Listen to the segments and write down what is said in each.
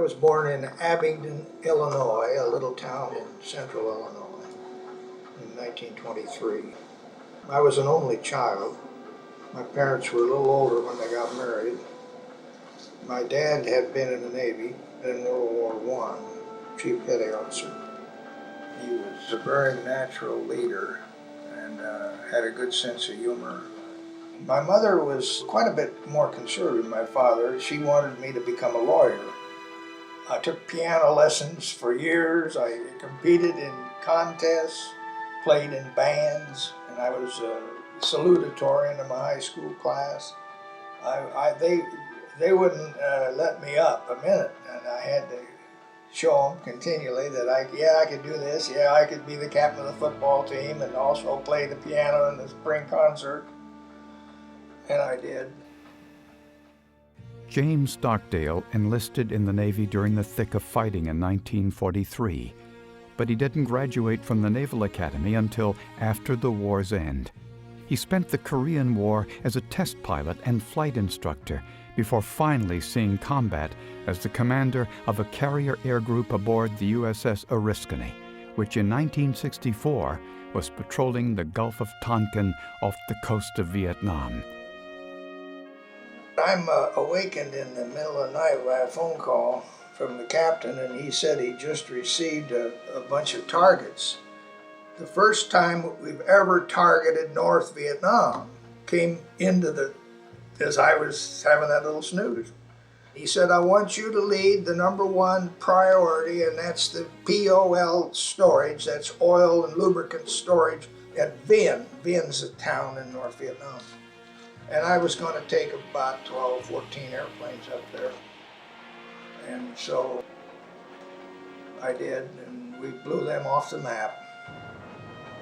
was born in Abingdon, Illinois, a little town in central Illinois, in 1923. I was an only child. My parents were a little older when they got married. My dad had been in the Navy in World War I, chief petty officer. He was a very natural leader and had a good sense of humor. My mother was quite a bit more conservative than my father. She wanted me to become a lawyer. I took piano lessons for years. I competed in contests, played in bands, and I was a salutatorian in my high school class. They wouldn't let me up a minute, and I had to show them continually that I could do this, I could be the captain of the football team and also play the piano in the spring concert. And I did. James Stockdale enlisted in the Navy during the thick of fighting in 1943, but he didn't graduate from the Naval Academy until after the war's end. He spent the Korean War as a test pilot and flight instructor before finally seeing combat as the commander of a carrier air group aboard the USS Oriskany, which in 1964 was patrolling the Gulf of Tonkin off the coast of Vietnam. I'm awakened in the middle of the night by a phone call from the captain, and he said he just received a bunch of targets. The first time we've ever targeted North Vietnam came as I was having that little snooze. He said, I want you to lead the #1 priority, and that's the POL storage, that's oil and lubricant storage at Vien. Vien's a town in North Vietnam. And I was going to take about 12, 14 airplanes up there. And so I did, and we blew them off the map.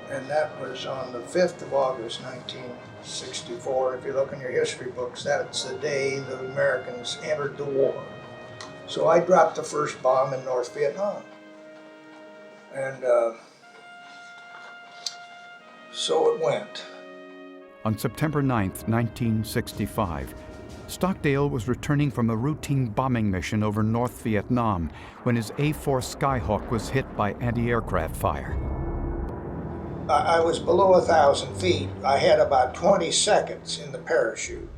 And that was on the 5th of August, 1964. If you look in your history books, that's the day the Americans entered the war. So I dropped the first bomb in North Vietnam. And so it went. On September 9, 1965, Stockdale was returning from a routine bombing mission over North Vietnam when his A-4 Skyhawk was hit by anti-aircraft fire. I was below 1,000 feet. I had about 20 seconds in the parachute.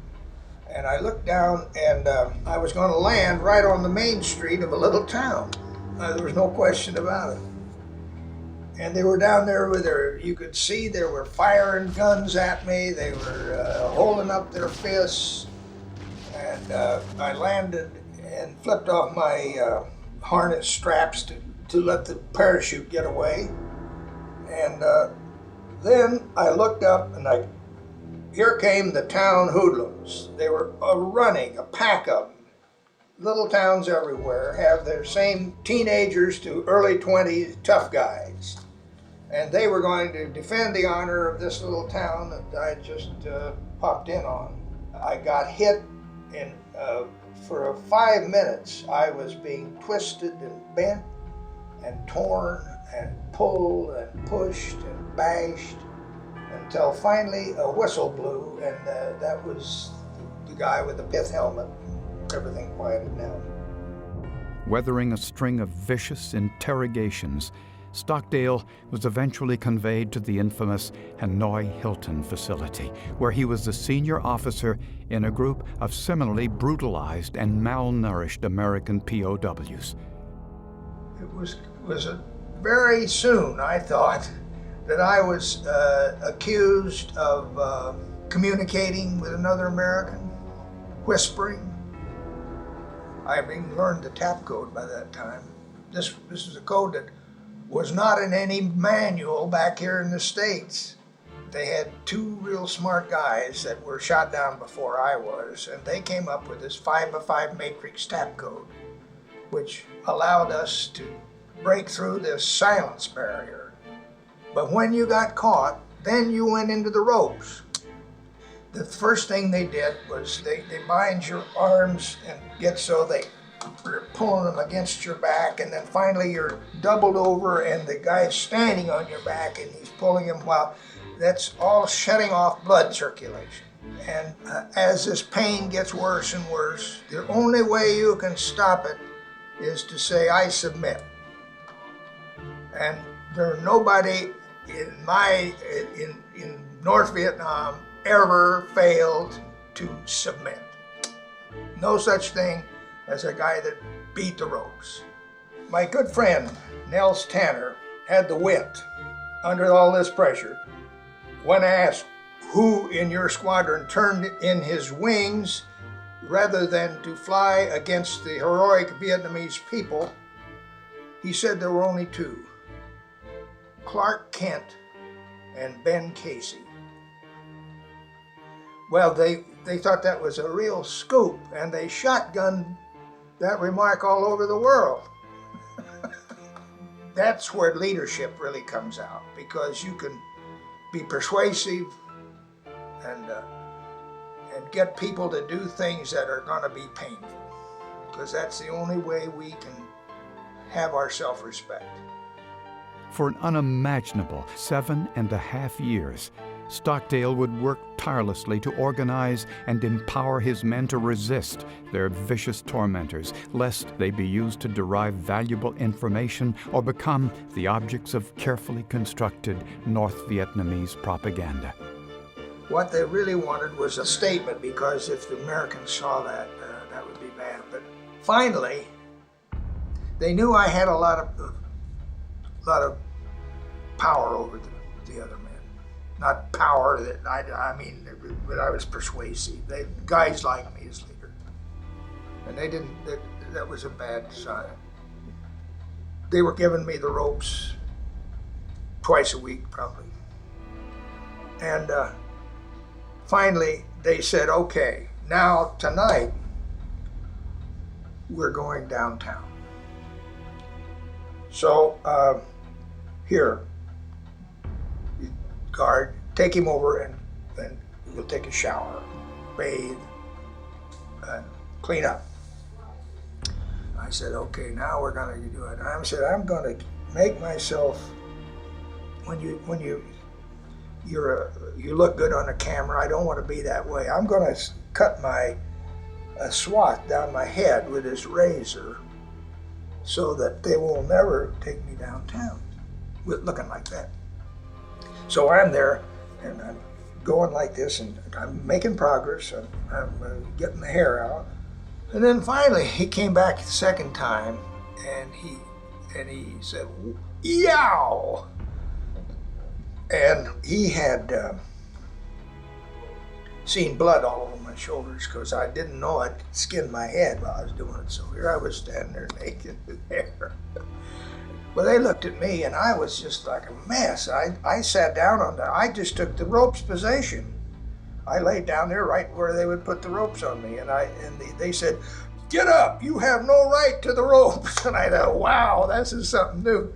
And I looked down, and I was going to land right on the main street of a little town. There was no question about it. And they were down there with you could see they were firing guns at me. They were holding up their fists. And I landed and flipped off my harness straps to let the parachute get away. And then I looked up, and here came the town hoodlums. They were running, a pack of them. Little towns everywhere have their same teenagers to early 20s tough guys. And they were going to defend the honor of this little town that I just popped in on. I got hit, and for 5 minutes I was being twisted and bent and torn and pulled and pushed and bashed until finally a whistle blew, and that was the guy with the pith helmet. Everything quieted down. Weathering a string of vicious interrogations, Stockdale was eventually conveyed to the infamous Hanoi Hilton facility, where he was the senior officer in a group of similarly brutalized and malnourished American POWs. It was very soon, I thought, that I was accused of communicating with another American, whispering. I even learned the tap code by that time. This is a code that was not in any manual back here in the States. They had 2 real smart guys that were shot down before I was, and they came up with this 5x5 matrix tap code, which allowed us to break through this silence barrier. But when you got caught, then you went into the ropes. The first thing they did was they bind your arms and get so they're pulling them against your back, and then finally you're doubled over and the guy's standing on your back and he's pulling him while that's all shutting off blood circulation. And as this pain gets worse and worse, the only way you can stop it is to say, I submit. And there's nobody in North Vietnam ever failed to submit. No such thing as a guy that beat the ropes. My good friend, Nels Tanner, had the wit, under all this pressure, when asked who in your squadron turned in his wings rather than to fly against the heroic Vietnamese people, he said there were only two, Clark Kent and Ben Casey. Well, they thought that was a real scoop, and they shotgunned that remark all over the world. That's where leadership really comes out, because you can be persuasive and get people to do things that are going to be painful, because that's the only way we can have our self-respect. For an unimaginable 7.5 years, Stockdale would work tirelessly to organize and empower his men to resist their vicious tormentors, lest they be used to derive valuable information or become the objects of carefully constructed North Vietnamese propaganda. What they really wanted was a statement, because if the Americans saw that, that would be bad. But finally, they knew I had a lot of power over the other men. Not power that I mean, but I was persuasive. Guys liked me as leader, and they didn't. That was a bad sign. They were giving me the ropes twice a week, probably, and finally they said, "Okay, now tonight we're going downtown." So here. Guard, take him over and we'll take a shower, bathe, and clean up. I said, okay, now we're gonna do it. I said, I'm gonna make myself, when you look good on the camera, I don't want to be that way. I'm gonna cut a swath down my head with this razor so that they will never take me downtown with looking like that. So I'm there, and I'm going like this, and I'm making progress. I'm getting the hair out, and then finally he came back the second time, and he said, "Yow!" And he had seen blood all over my shoulders, because I didn't know I'd skinned my head while I was doing it. So here I was standing there naked with hair. Well, they looked at me, and I was just like a mess. I sat down on that. I just took the ropes position. I laid down there right where they would put the ropes on me, and they said, "Get up! You have no right to the ropes." And I thought, wow, this is something new.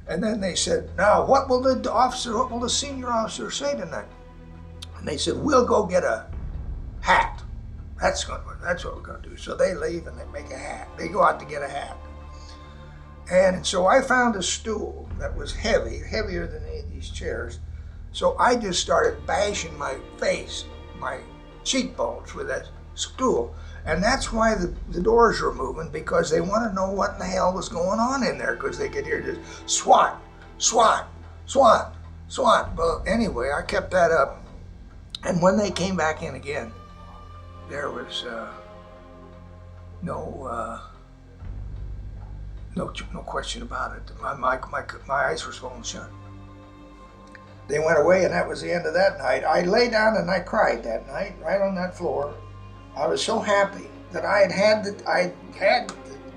And then they said, "Now, what will the senior officer say tonight?" And they said, "We'll go get a hat. That's what we're going to do." So they leave and they make a hat. They go out to get a hat. And so I found a stool that was heavier than any of these chairs. So I just started bashing my face, my cheekbones with that stool. And that's why the doors were moving, because they want to know what in the hell was going on in there, because they could hear this swat, swat, swat, swat. Well, anyway, I kept that up. And when they came back in again, there was no question about it. My eyes were swollen shut. They went away, and that was the end of that night. I lay down and I cried that night, right on that floor. I was so happy that I had the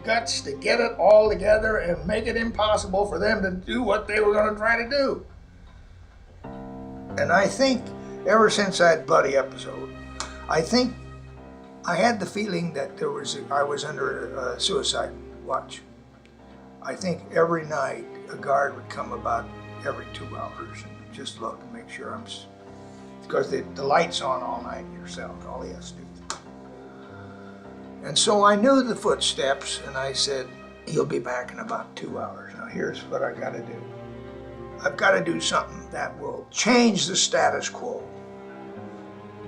guts to get it all together and make it impossible for them to do what they were going to try to do. And I think ever since that bloody episode, I think I had the feeling that I was under a suicide watch. I think every night a guard would come about every 2 hours and just look and make sure because the light's on all night yourself, all he has to do. And so I knew the footsteps, and I said, he'll be back in about 2 hours. Now here's what I gotta do. I've gotta do something that will change the status quo.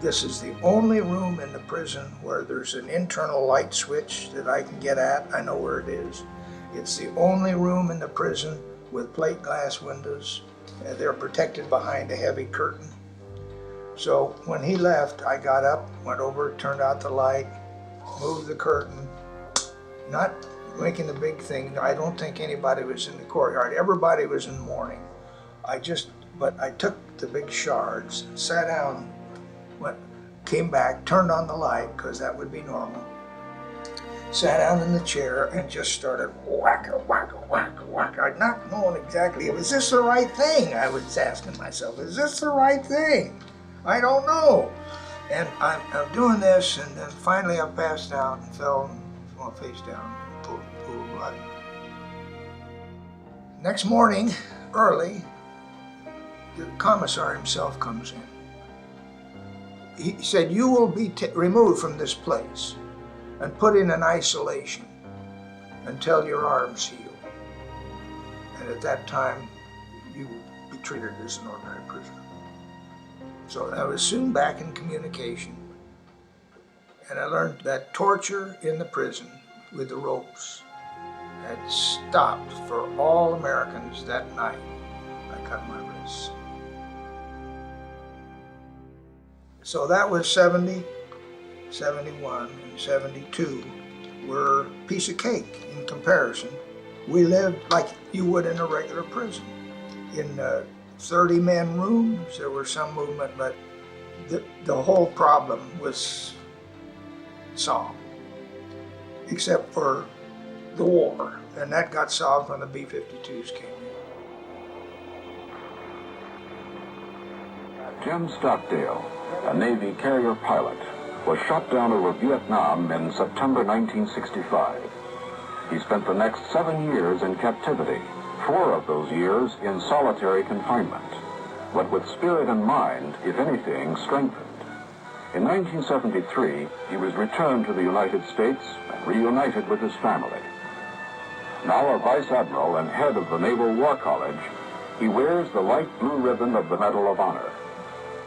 This is the only room in the prison where there's an internal light switch that I can get at. I know where it is. It's the only room in the prison with plate glass windows. They're protected behind a heavy curtain. So when he left, I got up, went over, turned out the light, moved the curtain, not making a big thing. I don't think anybody was in the courtyard. Everybody was in mourning. But I took the big shards, sat down, came back, turned on the light, because that would be normal. Sat down in the chair and just started whack, I'm not knowing exactly, was this the right thing? I was asking myself, is this the right thing? I don't know. And I'm doing this, and then finally I passed out and fell face down, pool of blood. Next morning, early, the commissar himself comes in. He said, you will be removed from this place and put in an isolation until your arms heal. And at that time, you will be treated as an ordinary prisoner. So I was soon back in communication, and I learned that torture in the prison with the ropes had stopped for all Americans that night. I cut my wrists. So that was 70, 71, and 72 were a piece of cake in comparison. We lived like you would in a regular prison. In 30-man rooms, there was some movement, but the whole problem was solved, except for the war, and that got solved when the B-52s came in. Jim Stockdale, a Navy carrier pilot, was shot down over Vietnam in September 1965. He spent the next 7 years in captivity, 4 of those years in solitary confinement, but with spirit and mind, if anything, strengthened. In 1973, he was returned to the United States and reunited with his family. Now a Vice Admiral and head of the Naval War College, he wears the light blue ribbon of the Medal of Honor.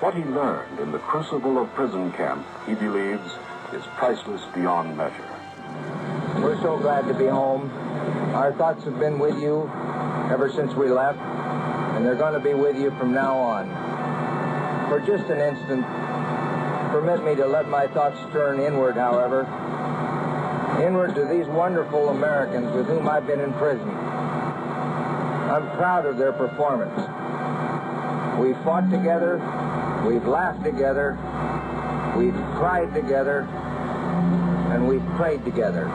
What he learned in the crucible of prison camp, he believes, is priceless beyond measure. We're so glad to be home. Our thoughts have been with you ever since we left, and they're going to be with you from now on. For just an instant, permit me to let my thoughts turn inward, however. Inward to these wonderful Americans with whom I've been in prison. I'm proud of their performance. We've fought together, we've laughed together, we've cried together, and we've prayed together.